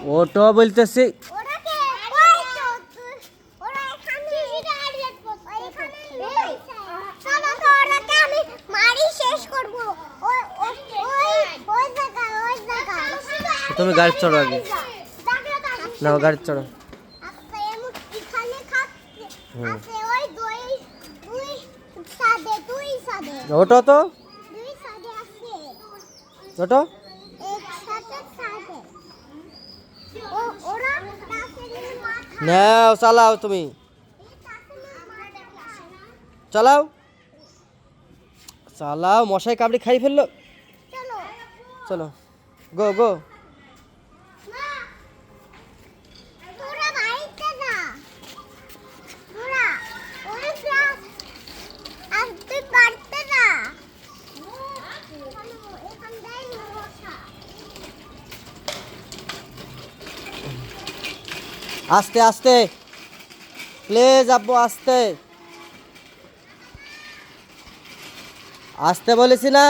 ওটো বলতেছি। তুমি গাড়ি চড়ো আগে, না গাড়ি চড়ো। ওটো তো ওটো নাও, চালাও তুমি, চালাও চালাও। মশাই কামড়ে খাই ফেললো। চলো গো গো। আস্তে আস্তে প্লিজ আব্বু, আস্তে আস্তে বলেছি না।